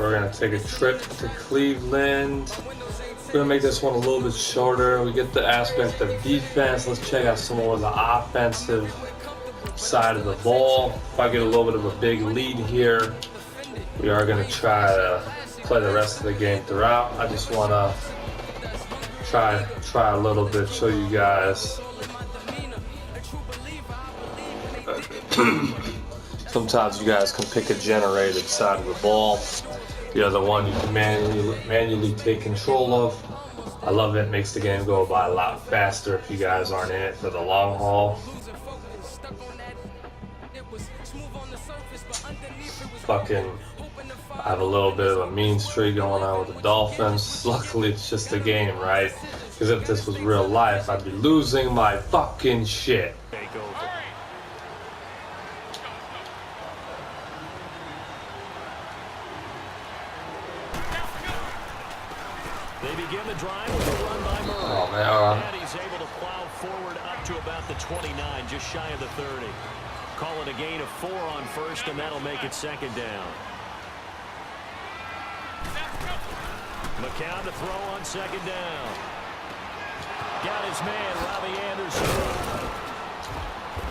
We're going to take a trip to Cleveland. We're going to make this one a little bit shorter. We get the aspect of defense. Let's check out some more of the offensive side of the ball. If I get a little bit of a big lead here, we are going to try to play the rest of the game throughout. I just want to try a little bit, show you guys. Sometimes you guys can pick a generated side of the ball. The other one you can manually take control of. I love it. Makes the game go by a lot faster if you guys aren't in it for the long haul. Fucking, I have a little bit of a mean streak going on with the Dolphins. Luckily, it's just a game, right? Because if this was real life, I'd be losing my fucking shit. They begin the drive with a run by Murray. Oh, man. And he's able to plow forward up to about the 29, just shy of the 30. Call it a gain of 4 on first, and that'll make it second down. McCown to throw on second down. Got his man, Robbie Anderson.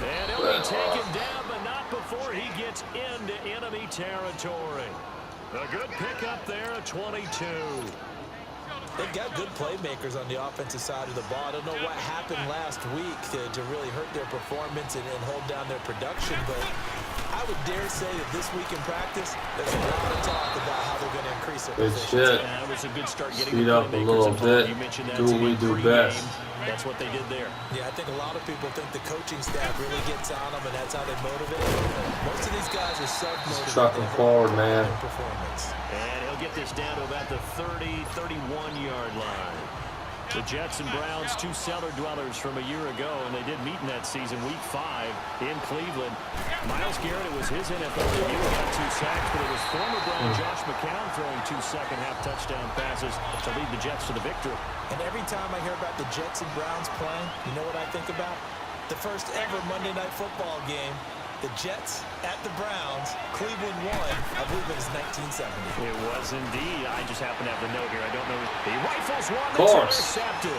And he'll be taken down, but not before he gets into enemy territory. A good pickup there at 22. They've got good playmakers on the offensive side of the ball. I don't know what happened last week to really hurt their performance and hold down their production, but I would dare say that this week in practice, there's a lot of talk about how they're going to increase their Good shit. Yeah, it was a good start getting Speed up a little bit. Do what we do best. That's what they did there. Yeah, I think a lot of people think the coaching staff really gets on them, and that's how they motivate them. Most of these guys are self-motivated. Trucking forward, man. Performance. And he'll get this down to about the 30, 31-yard line. The Jets and Browns, two cellar dwellers from a year ago, and they did meet in that season, week 5 in Cleveland. Myles Garrett, it was his NFL debut. He got 2 sacks, but it was former Brown Josh McCown throwing 2 second-half touchdown passes to lead the Jets to the victory. And every time I hear about the Jets and Browns playing, you know what I think about? The first ever Monday Night Football game. The Jets at the Browns. Cleveland won. I believe it was 1970. It was indeed. I just happen to have the note here. I don't know. He rifles one. Of course. Intercepted.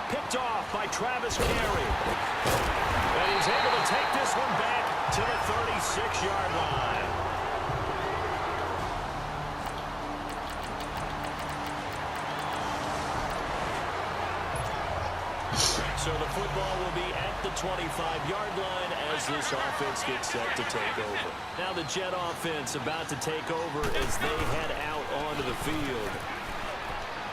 Picked off by Travis Carey. And he's able to take this one back to the 36-yard line. So the football will be at the 25-yard line as this offense gets set to take over. Now the Jet offense about to take over as they head out onto the field.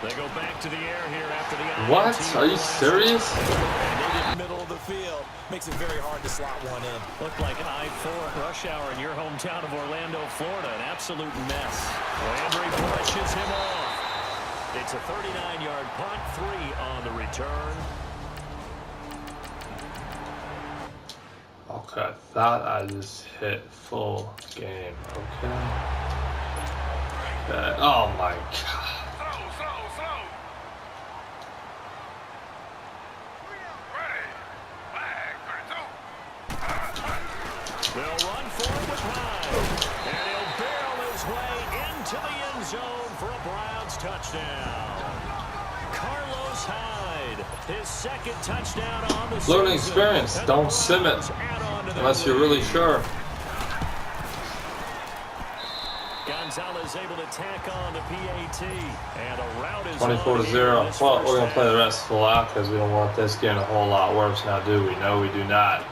They go back to the air here after the What? Are you serious? In the middle of the field. Makes it very hard to slot one in. Looked like I-4 rush hour in your hometown of Orlando, Florida. An absolute mess. Landry brushes him off. It's a 39-yard punt, 3 on the return. Okay, I thought I just hit full game. Okay. Oh my god. They'll run forward with Hyde. And he'll barrel his way into the end zone for a Browns touchdown. Carlos Hyde, his second touchdown on the season. Learning experience. Don't sim it unless you're really sure. Gonzalez able to tack on the PAT. And a route is 24-0. Well, we're going to play the rest full out because we don't want this getting a whole lot worse now, do we? No, we do not.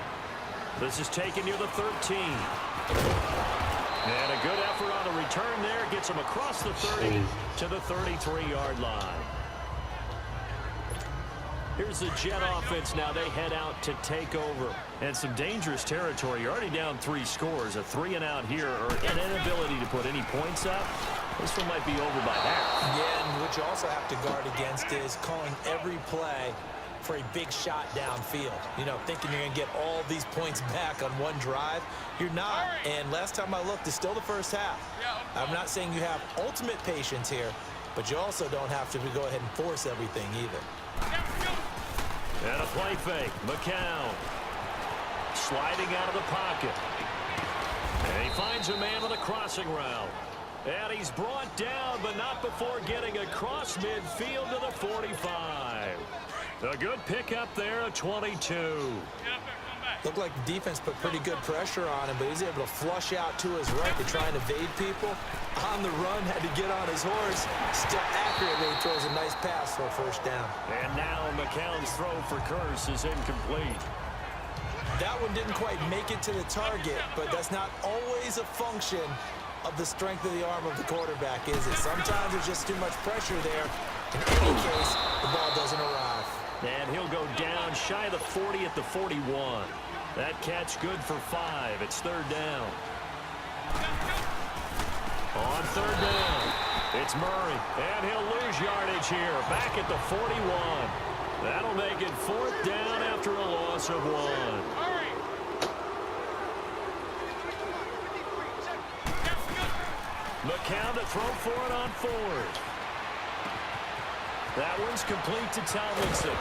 This is taken near the 13. And a good effort on the return there. Gets him across the 30 to the 33-yard line. Here's the Jet offense now. They head out to take over. And some dangerous territory. You're already down 3 scores. A 3-and-out here or an inability to put any points up. This one might be over by half. Yeah, and what you also have to guard against is calling every play for a big shot downfield. You know, thinking you're going to get all these points back on one drive. You're not. And last time I looked, it's still the first half. I'm not saying you have ultimate patience here, but you also don't have to go ahead and force everything either. And a play fake. McCown sliding out of the pocket. And he finds a man on a crossing route. And he's brought down, but not before getting across midfield to the 45. A good pickup there, a 22. Looked like the defense put pretty good pressure on him, but he was able to flush out to his right to try and evade people. On the run, had to get on his horse. Still accurately throws a nice pass for a first down. And now McCown's throw for Curse is incomplete. That one didn't quite make it to the target, but that's not always a function of the strength of the arm of the quarterback, is it? Sometimes there's just too much pressure there. In any case, the ball doesn't arrive. And he'll go down shy of the 40 at the 41. That catch good for 5. It's third down. On third down, it's Murray. And he'll lose yardage here. Back at the 41. That'll make it fourth down after a loss of 1. McCown to throw for it on fourth. That one's complete to Tomlinson.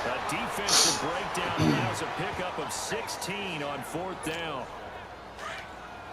A defensive breakdown allows a pickup of 16 on fourth down.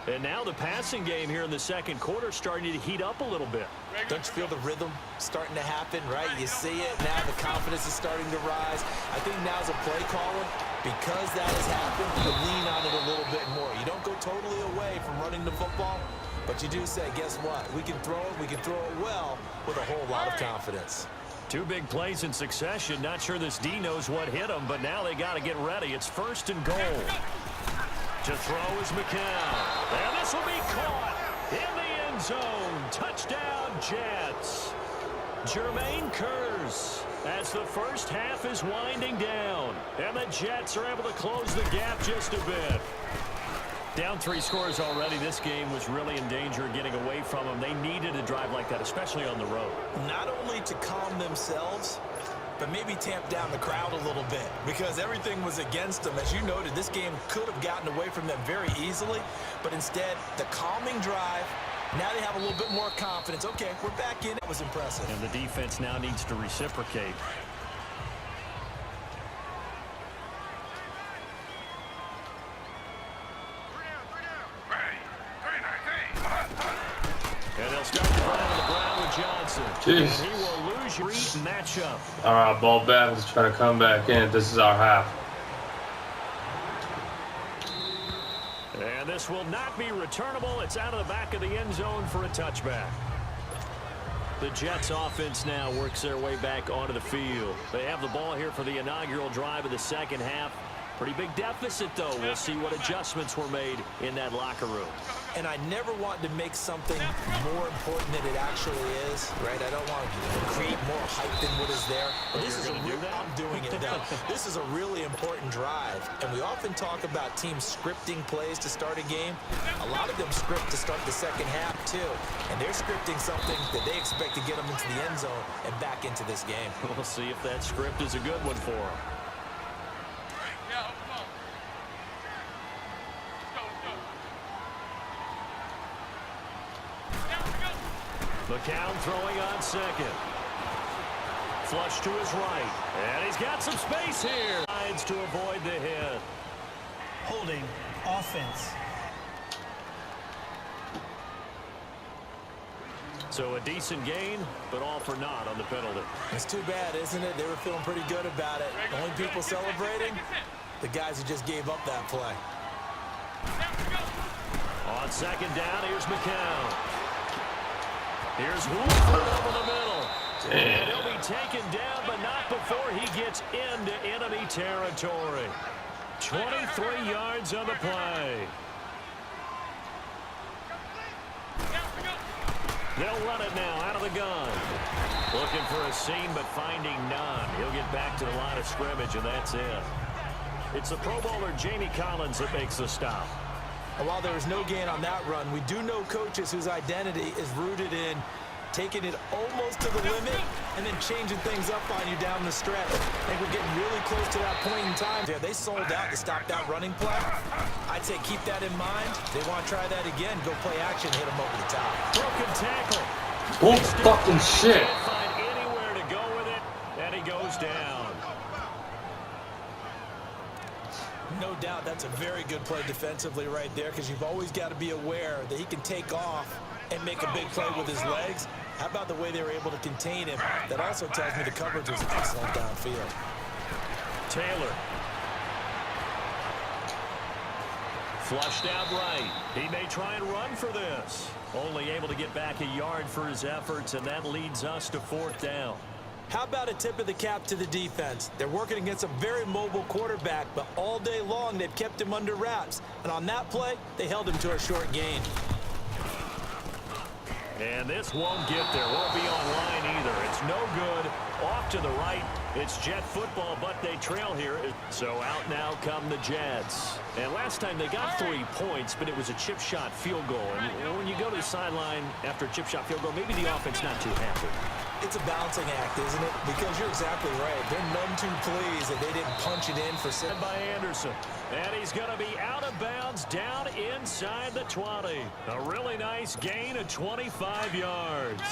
And now the passing game here in the second quarter starting to heat up a little bit. Don't you feel the rhythm starting to happen, right? You see it now, the confidence is starting to rise. I think now as a play caller, because that has happened, you lean on it a little bit more. You don't go totally away from running the football, but you do say, guess what? We can throw it well with a whole lot of confidence. 2 big plays in succession. Not sure this D knows what hit him, but now they got to get ready. It's first and goal. To throw is McCown. And this will be caught in the end zone. Touchdown, Jets. Jermaine Curse as the first half is winding down. And the Jets are able to close the gap just a bit. Down 3 scores already. This game was really in danger of getting away from them. They needed a drive like that, especially on the road. Not only to calm themselves, but maybe tamp down the crowd a little bit because everything was against them. As you noted, this game could have gotten away from them very easily, but instead, the calming drive, now they have a little bit more confidence. Okay, we're back in. That was impressive. And the defense now needs to reciprocate. And they'll start the play on the ground with Johnson. Jeez. And he will lose your matchup. All right, ball back. Let's try to come back in. This is our half. And this will not be returnable. It's out of the back of the end zone for a touchback. The Jets offense now works their way back onto the field. They have the ball here for the inaugural drive of the second half. Pretty big deficit, though. We'll see what adjustments were made in that locker room. And I never want to make something more important than it actually is, right? I don't want to create more hype than what is there. But this is I'm doing it now. This is a really important drive. And we often talk about teams scripting plays to start a game. A lot of them script to start the second half, too. And they're scripting something that they expect to get them into the end zone and back into this game. We'll see if that script is a good one for them. McCown throwing on second. Flush to his right. And he's got some space here. Tries to avoid the hit. Holding offense. So a decent gain, but all for naught on the penalty. It's too bad, isn't it? They were feeling pretty good about it. The only people celebrating, the guys who just gave up that play. On second down, here's McCown. Here's Woodford over the middle. And he'll be taken down, but not before he gets into enemy territory. 23 yards on the play. They'll run it now out of the gun. Looking for a seam, but finding none. He'll get back to the line of scrimmage, and that's it. It's the Pro Bowler Jamie Collins that makes the stop. And while there was no gain on that run, we do know coaches whose identity is rooted in taking it almost to the limit and then changing things up on you down the stretch. I think we're getting really close to that point in time. Yeah, they sold out to stop that running play. I'd say keep that in mind. They want to try that again. Go play action, hit them over the top. Broken tackle. Oh, fucking shit. Can't find anywhere to go with it, and he goes down. No doubt That's a very good play defensively right there, because you've always got to be aware that he can take off and make a big play with his legs. How about the way they were able to contain him? That also tells me the coverage was excellent downfield. Taylor. Flushed out right. He may try and run for this. Only able to get back a yard for his efforts, and that leads us to 4th down. How about a tip of the cap to the defense? They're working against a very mobile quarterback, but all day long they've kept him under wraps. And on that play, they held him to a short gain. And this won't get there. Won't be online either. It's no good. Off to the right. It's Jet football, but they trail here. So out now come the Jets. And last time they got 3 points, but it was a chip shot field goal. And when you go to the sideline after a chip shot field goal, maybe the offense not too happy. It's a balancing act, isn't it? Because you're exactly right. They're none too pleased that they didn't punch it in for 7. By Anderson. And he's going to be out of bounds down inside the 20. A really nice gain of 25 yards.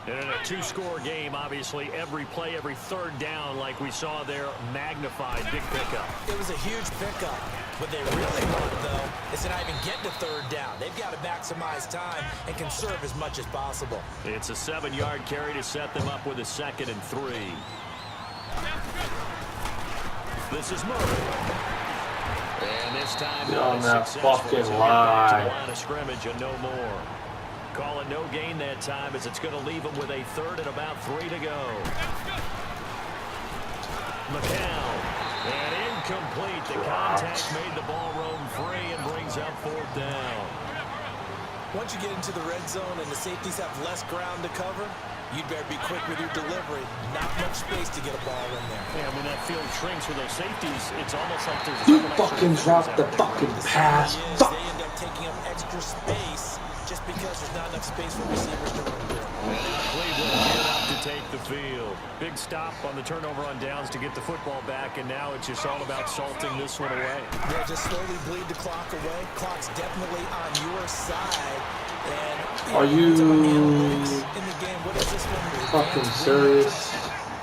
And in a 2-score game, obviously, every play, every 3rd down, like we saw there, magnified. Big pickup. It was a huge pickup. What they really want, though, is to not even get to 3rd down. They've got to maximize time and conserve as much as possible. It's a 7-yard carry to set them up with a 2nd and 3. This is Murray. And this time, on that fucking line of scrimmage and no more. Call it no gain that time, as it's going to leave them with a 3rd and about 3 to go. McCown. And incomplete. The contact made the ball roam free and brings up 4th down. Once you get into the red zone and the safeties have less ground to cover, you'd better be quick with your delivery. Not much space to get a ball in there. Yeah, when that field shrinks with those safeties, it's almost like there's a You fucking dropped the fucking pass. They end up taking up extra space just because there's not enough space for receivers to run through. Cleveland geared up to take the field. Big stop on the turnover on downs to get the football back, and now it's just all about salting this one away. Yeah, just slowly bleed the clock away. Clock's definitely on your side. And are you in the game, what is this one? fucking serious?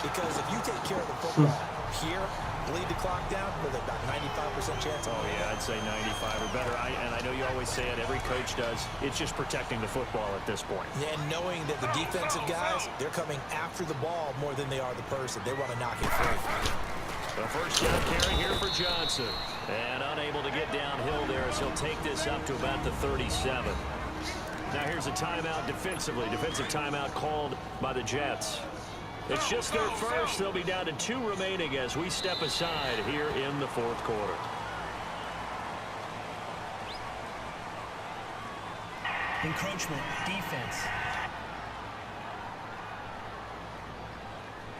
Because if you take care of the football here, bleed the clock down with about 95% chance. Oh, yeah, I'd say 95 or better. And I know you always say it, every coach does. It's just protecting the football at this point. Yeah, and knowing that the defensive guys, they're coming after the ball more than they are the person. They want to knock it free. The first down carry here for Johnson. And unable to get downhill there as he'll take this up to about the 37. Now here's a timeout defensively. Defensive timeout called by the Jets. It's just their first. They'll be down to 2 remaining as we step aside here in the 4th quarter. Encroachment, defense.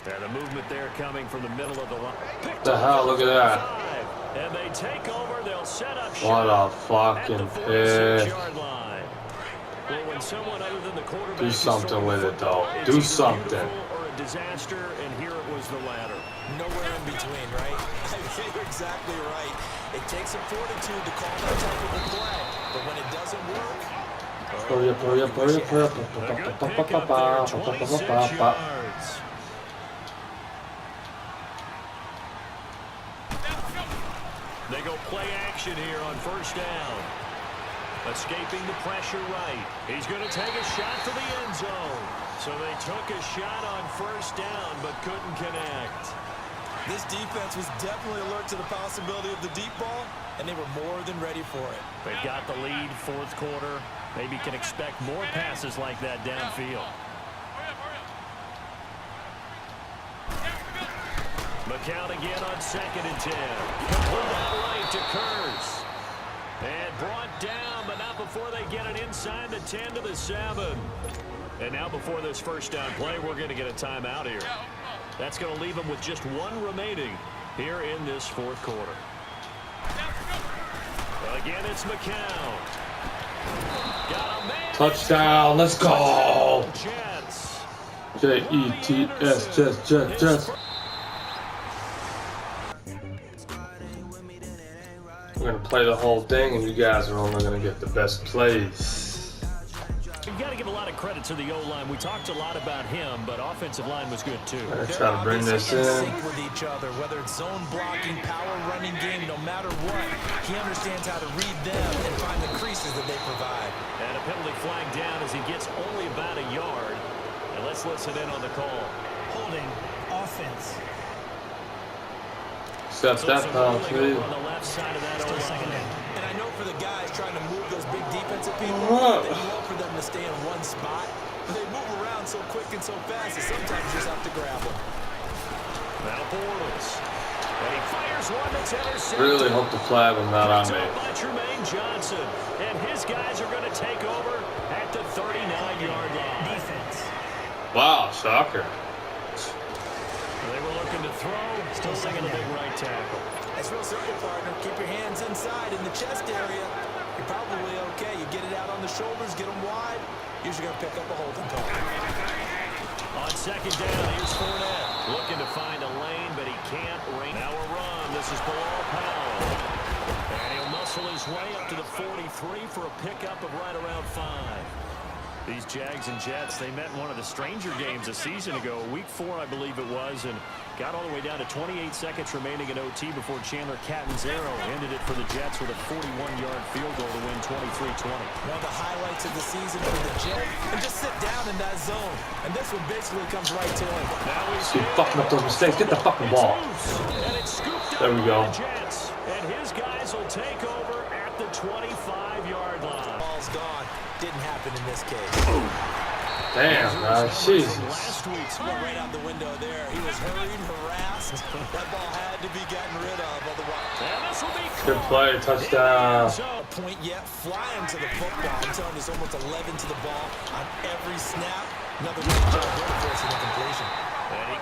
And the movement there coming from the middle of the line. What the hell? Look at that. And they take over. They'll set up What a fucking pick. line. Well, when someone other than the quarterback Do something with it, though. Do something. Or a disaster, and here it was the latter. Nowhere in between, right? You're exactly right. It takes some fortitude to call that type of a play, but when it doesn't work, Hurry up, hurry up, hurry up, hurry up. A good pickup there, 26 yards. They go play action here on first down. Escaping the pressure right. He's going to take a shot for the end zone. So they took a shot on first down, but couldn't connect. this defense was definitely alert to the possibility of the deep ball, and they were more than ready for it. They've got the lead, 4th quarter. Maybe can expect more passes like that downfield. McCown again on 2nd and 10. Complete out right to Kurz. And brought down, but not before they get it inside the 10 to the 7. And now before this first down play, we're going to get a timeout here. That's going to leave them with just 1 remaining here in this 4th quarter. Again, it's McCown. Got a man. Touchdown, let's go. Jets. Jets, Jets. We're going to play the whole thing, and you guys are only going to get the best plays. got to give a lot of credit to the O-line. We talked a lot about him, but offensive line was good too. Let's try to bring this in. Sync with each other, whether it's zone blocking, power running game, no matter what, he understands how to read them and find the creases that they provide. And a penalty flag down as he gets only about a yard. And let's listen in on the call. Holding. Offense. Except that penalty. On the left side of that Still second O-line. down. And I know for the guys trying to move those big defensive people, that you want for them to stay in one spot. But they move around so quick and so fast that sometimes you just have to grab them. Now Bortles. And he fires one that's intercepted. Really hope the flag was not on me. By Tremaine Johnson. And his guys are going to take over at the 39-yard line. Defense. Wow, shocker. They were looking to throw. Still second the big down. right tackle. That's real simple, partner. Keep your hands inside in the chest area. You're probably okay. You get it out on the shoulders, get them wide. Usually going to pick up a holding call. On second down, here's Fournette. Looking to find a lane, but he can't. Now a run. This is Bilal Powell. And he'll muscle his way up to the 43 for a pickup of right around 5. These Jags and Jets, they met in one of the stranger games a season ago, week 4, I believe it was, and got all the way down to 28 seconds remaining in OT before Chandler Catanzaro ended it for the Jets with a 41-yard field goal to win 23-20. One of the highlights of the season for the Jets. And just sit down in that zone. And this one basically comes right to him. Now he's Keep fucking up those mistakes. Get the fucking ball. And it's scooped There we go. up by the Jets. And his guys will take over at the 25-yard line. Ball's gone. Didn't happen in this case. Damn, man. Jesus. Last week's Went right out the window there. He was hurried, harassed. That ball had to be gotten rid of. Otherwise, and this will be Good play, touchdown. a point yet, flying to the football. I'm telling you, it's almost 11 to the ball on every snap. Another great job there forcing the completion.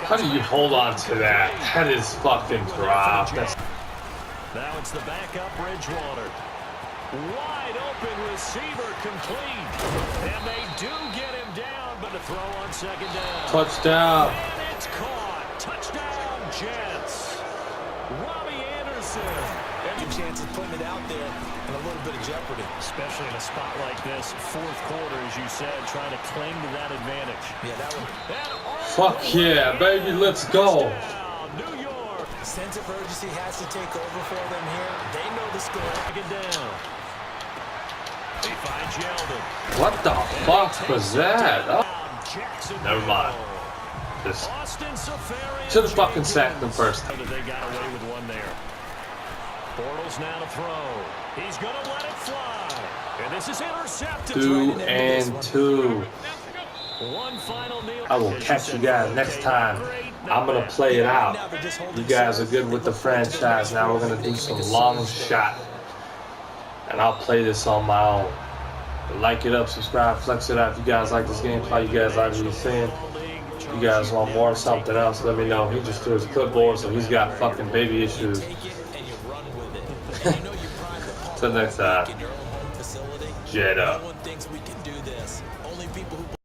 How do you hold on to that? That is fucking dropped. That's Now it's the backup Bridgewater. Wide open receiver complete. And they do get him down, but a throw on second down. touchdown. And it's caught. Touchdown, Jets. Robbie Anderson. Any chance of putting it out there in a little bit of jeopardy. Especially in a spot like this, fourth quarter, as you said, trying to cling to that advantage. Yeah, that one. Fuck yeah, baby. Let's go. Touchdown, New York. Sense of urgency has to take over for them here. They know the score. Take it down. They find Yeldon. What the fuck was that? Oh, Jackson. never mind. Just Austin Safari. should have fucking sacked them first. They got away with one there. Bortles now to throw. He's going to let it fly. And this is intercepted. 2 and 2. One final kneel. I will catch you guys next time. I'm going to play it out. You guys are good with the franchise. Now we're going to do some long shot. And I'll play this on my own. Like it up, subscribe, flex it out. If you guys like this gameplay, you guys like what he's saying. You guys want more or something else, let me know. He just threw his clipboard, so he's got fucking baby issues. Till next time. Jet up.